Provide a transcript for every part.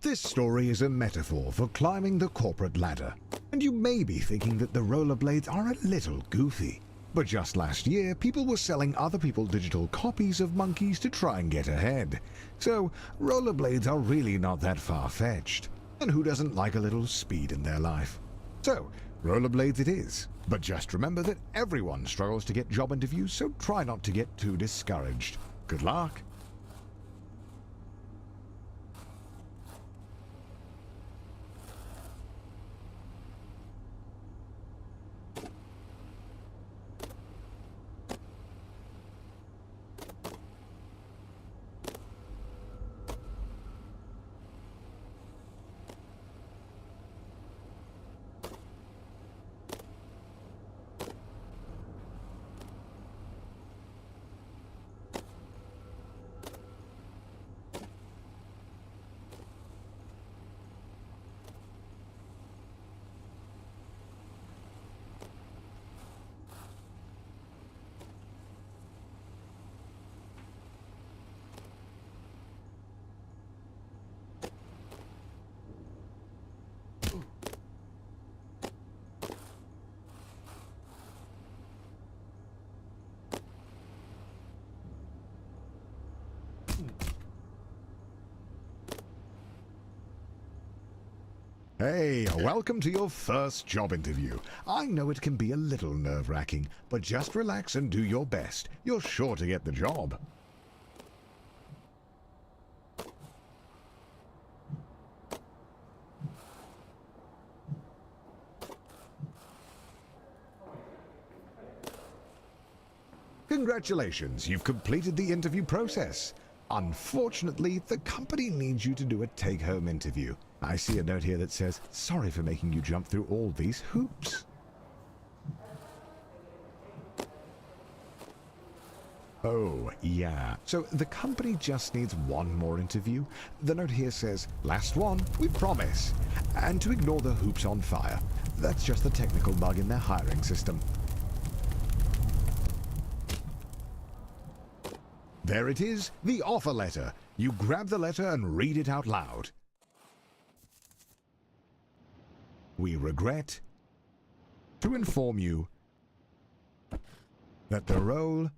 This story is a metaphor for climbing the corporate ladder, and you may be thinking that the rollerblades are a little goofy. But just last year, people were selling other people's digital copies of monkeys to try and get ahead. So, rollerblades are really not that far-fetched. And who doesn't like a little speed in their life? So, rollerblades it is. But just remember that everyone struggles to get job interviews, so try not to get too discouraged. Good luck! Hey, welcome to your first job interview. I know it can be a little nerve-wracking, but just relax and do your best. You're sure to get the job. Congratulations, you've completed the interview process. Unfortunately, the company needs you to do a take-home interview. I see a note here that says, "Sorry for making you jump through all these hoops." Oh, yeah. So the company just needs one more interview. The note here says, "Last one, we promise." And to ignore the hoops on fire. That's just a technical bug in their hiring system. There it is, the offer letter. You grab the letter and read it out loud. We regret to inform you that the role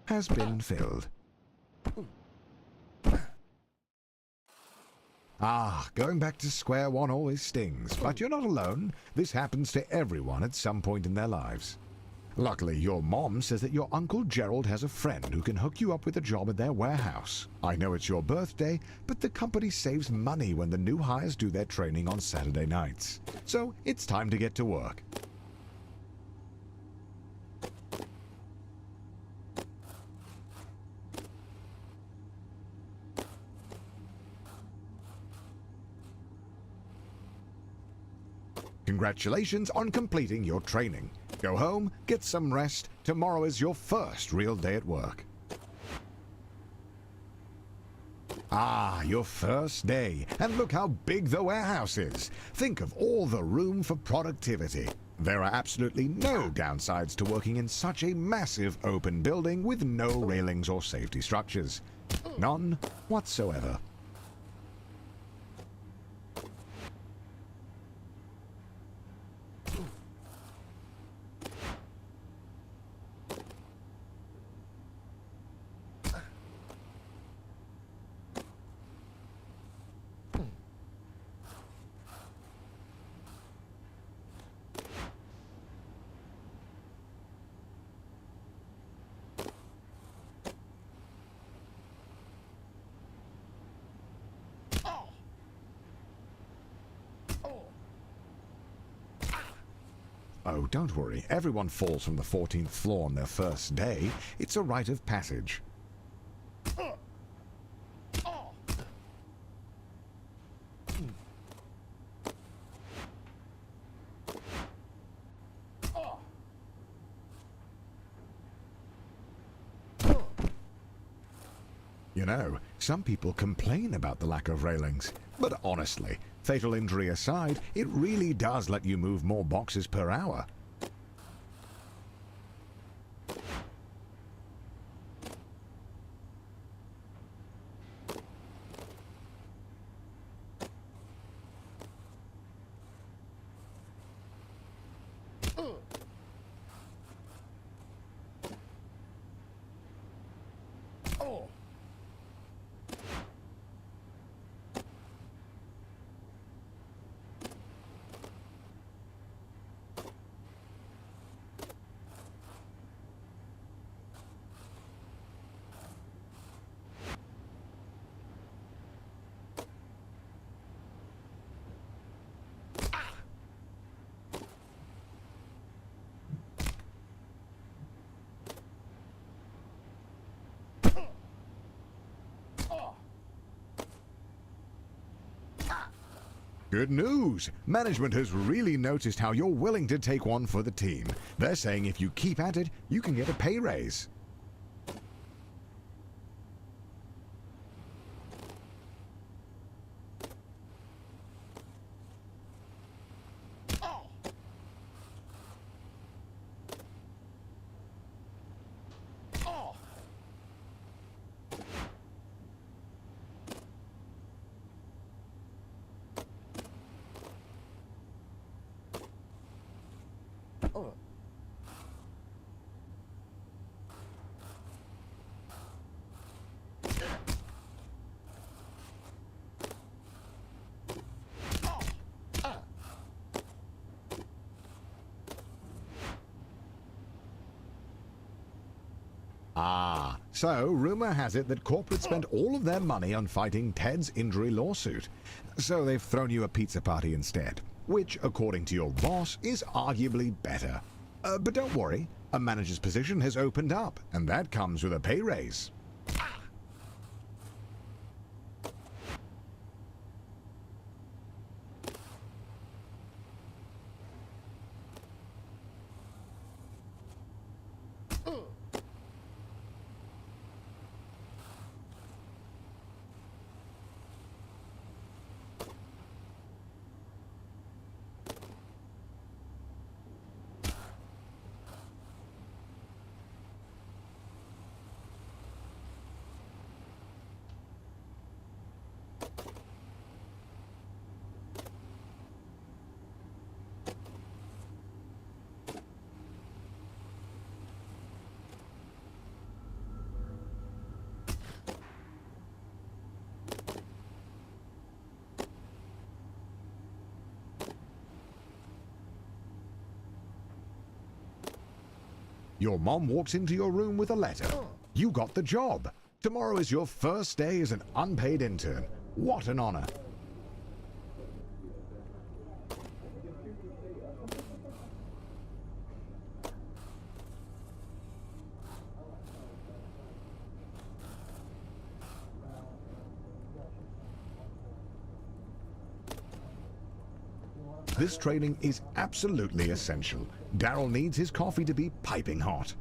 has been filled. Going back to square one always stings, but you're not alone. This happens to everyone at some point in their lives. Luckily, your mom says that your Uncle Gerald has a friend who can hook you up with a job at their warehouse. I know it's your birthday, but the company saves money when the new hires do their training on Saturday nights. So, it's time to get to work. Congratulations on completing your training. Go home, get some rest. Tomorrow is your first real day at work. Your first day. And look how big the warehouse is. Think of all the room for productivity. There are absolutely no downsides to working in such a massive open building with no railings or safety structures. None whatsoever. Oh, don't worry. Everyone falls from the 14th floor on their first day. It's a rite of passage. You know, some people complain about the lack of railings. But honestly, fatal injury aside, it really does let you move more boxes per hour. Good news! Management has really noticed how you're willing to take one for the team. They're saying if you keep at it, you can get a pay raise. Ah, so rumor has it that corporate spent all of their money on fighting Ted's injury lawsuit. So they've thrown you a pizza party instead, which, according to your boss, is arguably better. But don't worry, a manager's position has opened up, and that comes with a pay raise. Your mom walks into your room with a letter. You got the job. Tomorrow is your first day as an unpaid intern. What an honor. This training is absolutely essential. Daryl needs his coffee to be piping hot.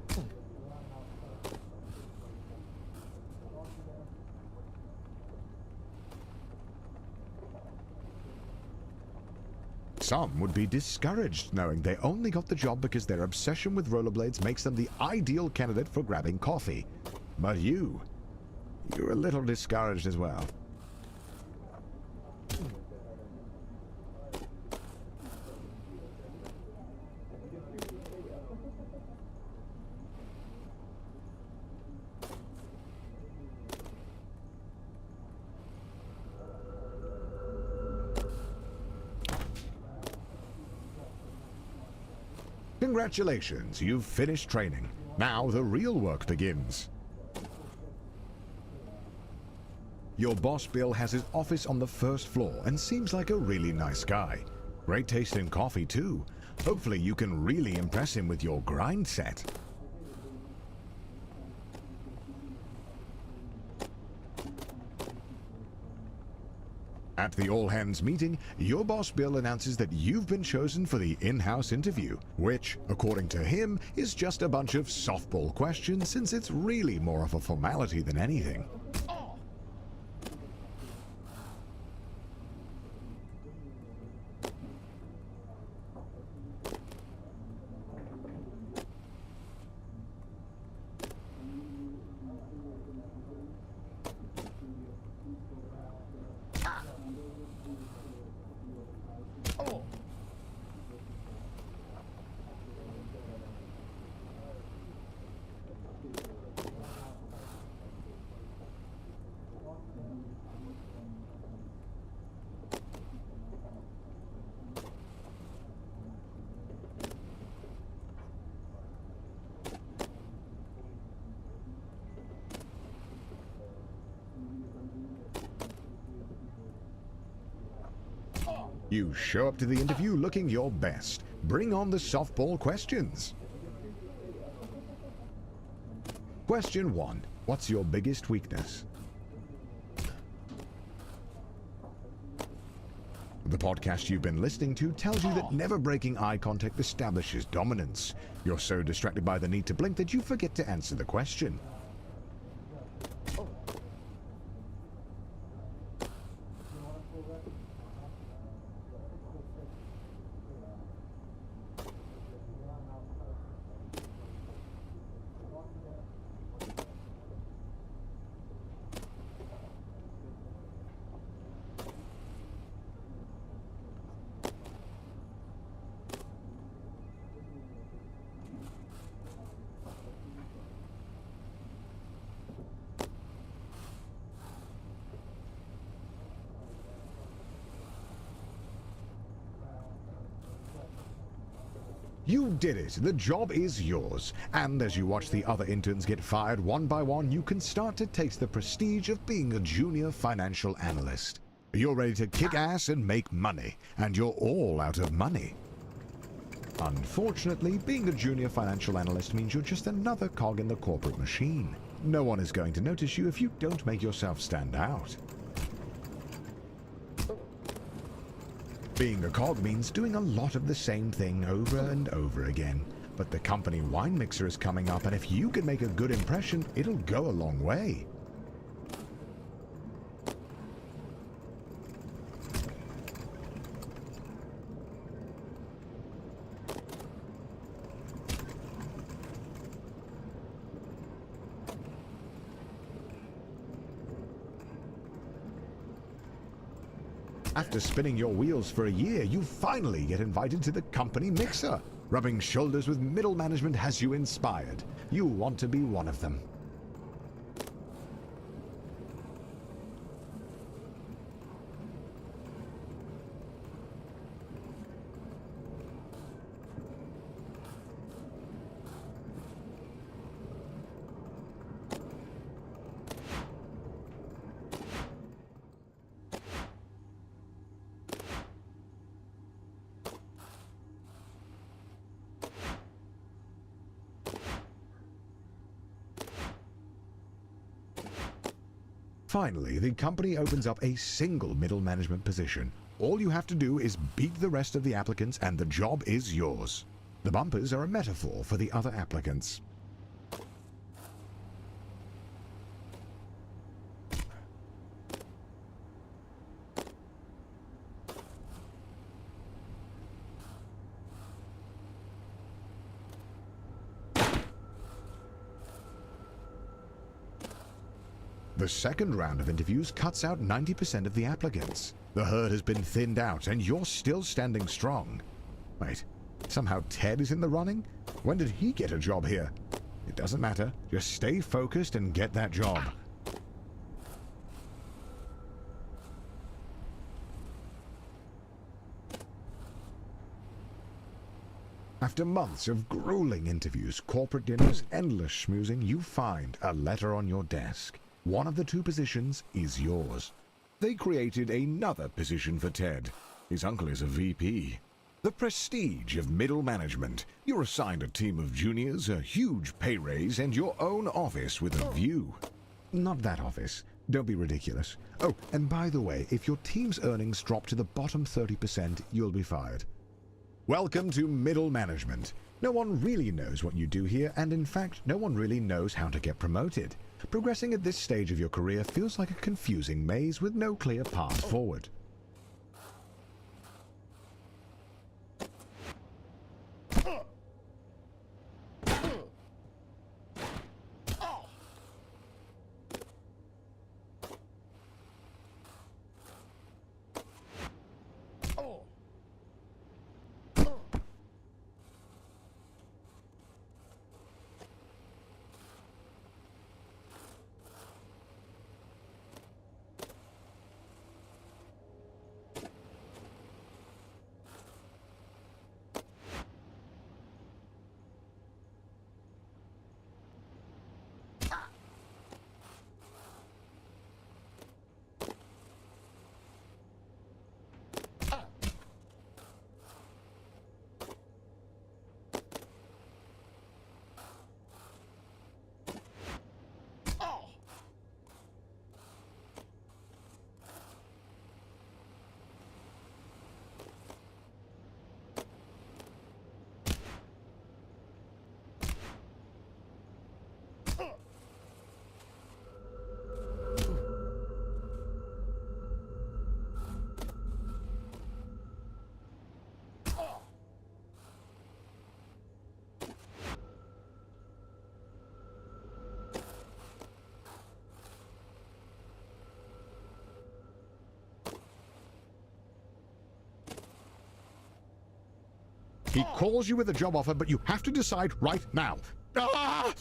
Some would be discouraged knowing they only got the job because their obsession with rollerblades makes them the ideal candidate for grabbing coffee. But you're a little discouraged as well. Congratulations, you've finished training. Now the real work begins. Your boss Bill has his office on the first floor and seems like a really nice guy. Great taste in coffee too. Hopefully you can really impress him with your grind set. At the all-hands meeting, your boss Bill announces that you've been chosen for the in-house interview, which, according to him, is just a bunch of softball questions since it's really more of a formality than anything. You show up to the interview looking your best. Bring on the softball questions. Question 1. What's your biggest weakness? The podcast you've been listening to tells you that never breaking eye contact establishes dominance. You're so distracted by the need to blink that you forget to answer the question. You did it! The job is yours. And as you watch the other interns get fired one by one, you can start to taste the prestige of being a junior financial analyst. You're ready to kick ass and make money, and you're all out of money. Unfortunately, being a junior financial analyst means you're just another cog in the corporate machine. No one is going to notice you if you don't make yourself stand out. Being a cog means doing a lot of the same thing over and over again. But the company wine mixer is coming up, and if you can make a good impression, it'll go a long way. After spinning your wheels for a year, you finally get invited to the company mixer. Rubbing shoulders with middle management has you inspired. You want to be one of them. Finally, the company opens up a single middle management position. All you have to do is beat the rest of the applicants and the job is yours. The bumpers are a metaphor for the other applicants. The second round of interviews cuts out 90% of the applicants. The herd has been thinned out and you're still standing strong. Wait, somehow Ted is in the running? When did he get a job here? It doesn't matter, just stay focused and get that job. After months of grueling interviews, corporate dinners, endless schmoozing, you find a letter on your desk. One of the two positions is yours. They created another position for Ted. His uncle is a VP. The prestige of middle management. You're assigned a team of juniors, a huge pay raise, and your own office with a view. Not that office. Don't be ridiculous. Oh, and by the way, if your team's earnings drop to the bottom 30%, you'll be fired. Welcome to middle management. No one really knows what you do here, and in fact, no one really knows how to get promoted. Progressing at this stage of your career feels like a confusing maze with no clear path forward. He calls you with a job offer, but you have to decide right now. Ah!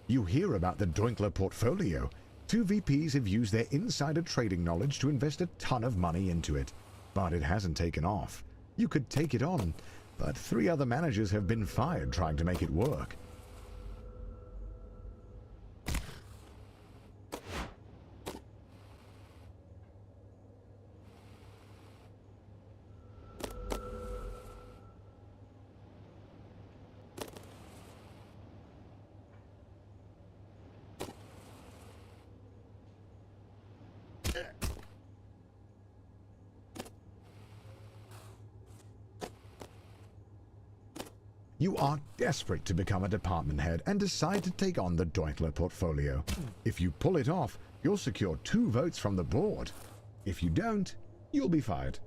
You hear about the Doinkler portfolio. 2 VPs have used their insider trading knowledge to invest a ton of money into it. But it hasn't taken off. You could take it on, but 3 other managers have been fired trying to make it work. You are desperate to become a department head and decide to take on the Doinkler portfolio. If you pull it off, you'll secure 2 votes from the board. If you don't, you'll be fired.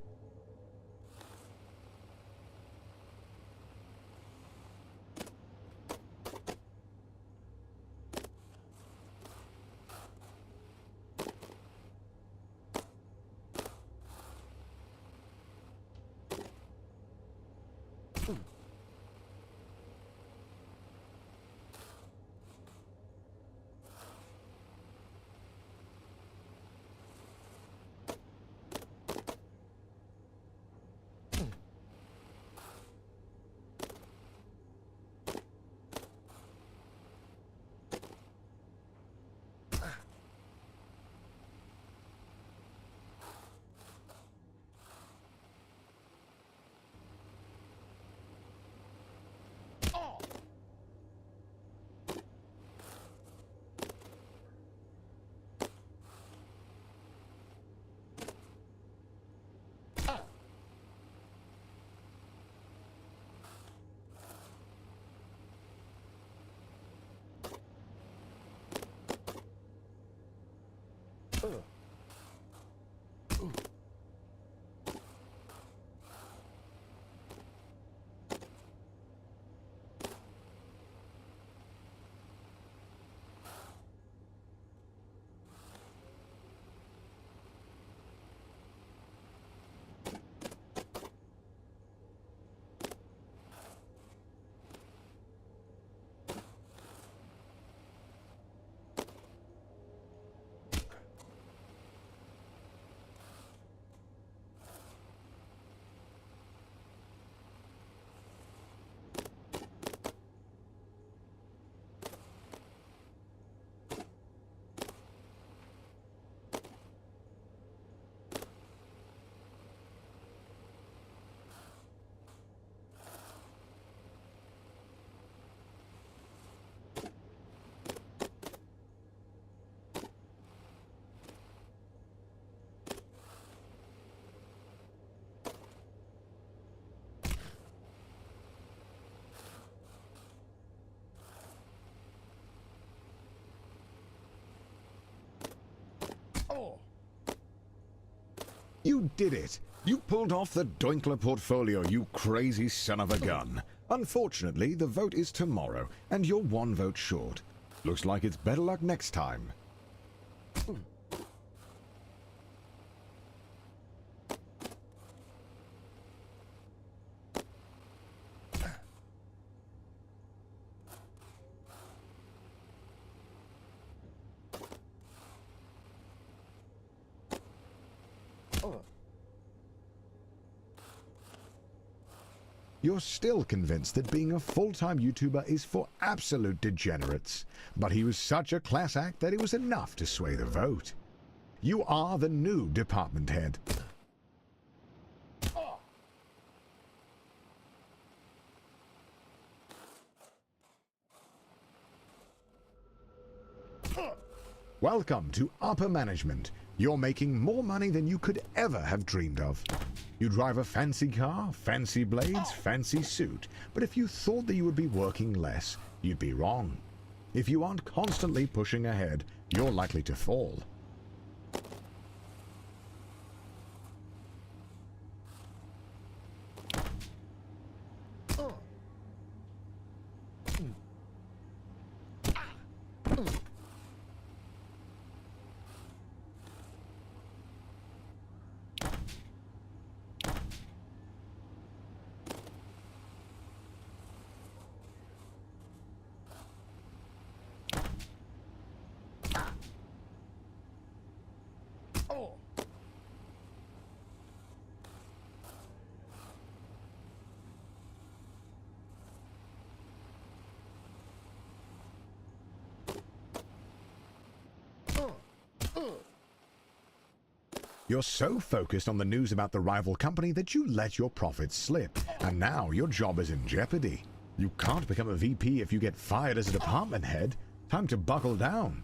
You did it! You pulled off the Doinkler portfolio, you crazy son of a gun. Unfortunately, the vote is tomorrow, and you're 1 vote short. Looks like it's better luck next time. You're still convinced that being a full-time YouTuber is for absolute degenerates. But he was such a class act that it was enough to sway the vote. You are the new department head. Welcome to upper management. You're making more money than you could ever have dreamed of. You drive a fancy car, fancy blades, fancy suit. But if you thought that you would be working less, you'd be wrong. If you aren't constantly pushing ahead, you're likely to fall. You're so focused on the news about the rival company that you let your profits slip, and now your job is in jeopardy. You can't become a VP if you get fired as a department head. Time to buckle down.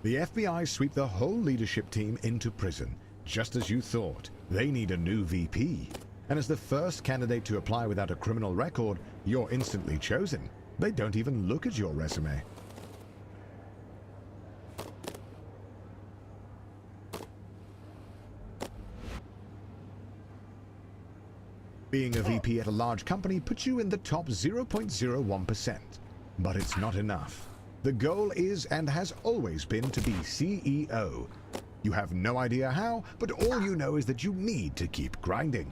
The FBI sweep the whole leadership team into prison, just as you thought. They need a new VP. And as the first candidate to apply without a criminal record, you're instantly chosen. They don't even look at your resume. Being a VP at a large company puts you in the top 0.01%. But it's not enough. The goal is and has always been to be CEO. You have no idea how, but all you know is that you need to keep grinding.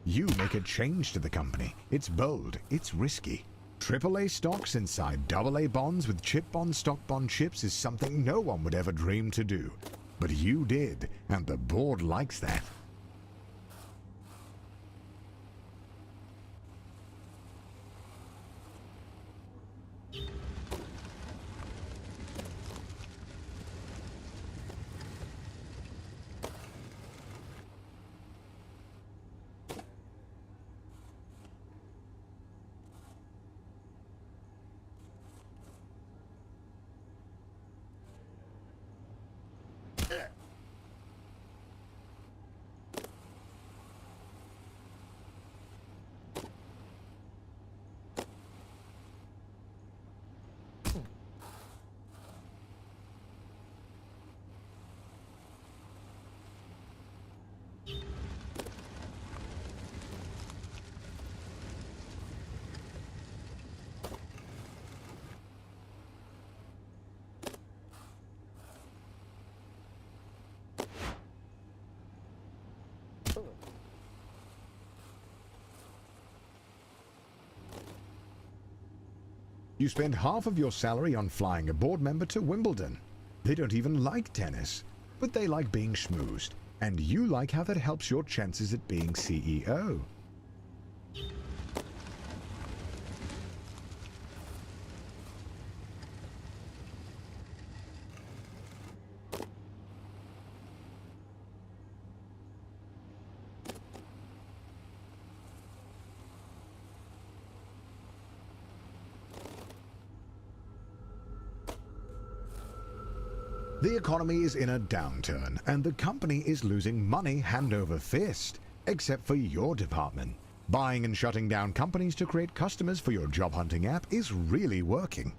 You make a change to the company. It's bold, it's risky. AAA stocks inside AA bonds with chip bond stock bond chips is something no one would ever dream to do. But you did, and the board likes that. You spend half of your salary on flying a board member to Wimbledon. They don't even like tennis, but they like being schmoozed, and you like how that helps your chances at being CEO. The economy is in a downturn, and the company is losing money hand over fist, except for your department. Buying and shutting down companies to create customers for your job hunting app is really working.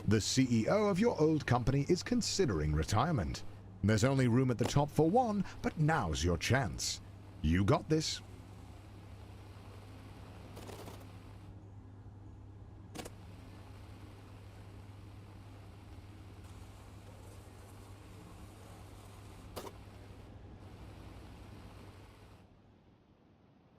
The CEO of your old company is considering retirement. There's only room at the top for one, but now's your chance. You got this.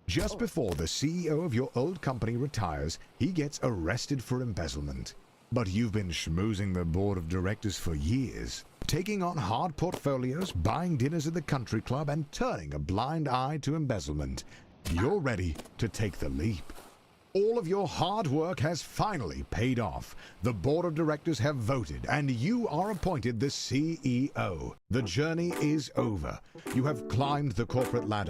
Just before the CEO of your old company retires, he gets arrested for embezzlement. But you've been schmoozing the board of directors for years, taking on hard portfolios, buying dinners at the country club, and turning a blind eye to embezzlement. You're ready to take the leap. All of your hard work has finally paid off. The board of directors have voted, and you are appointed the CEO. The journey is over. You have climbed the corporate ladder.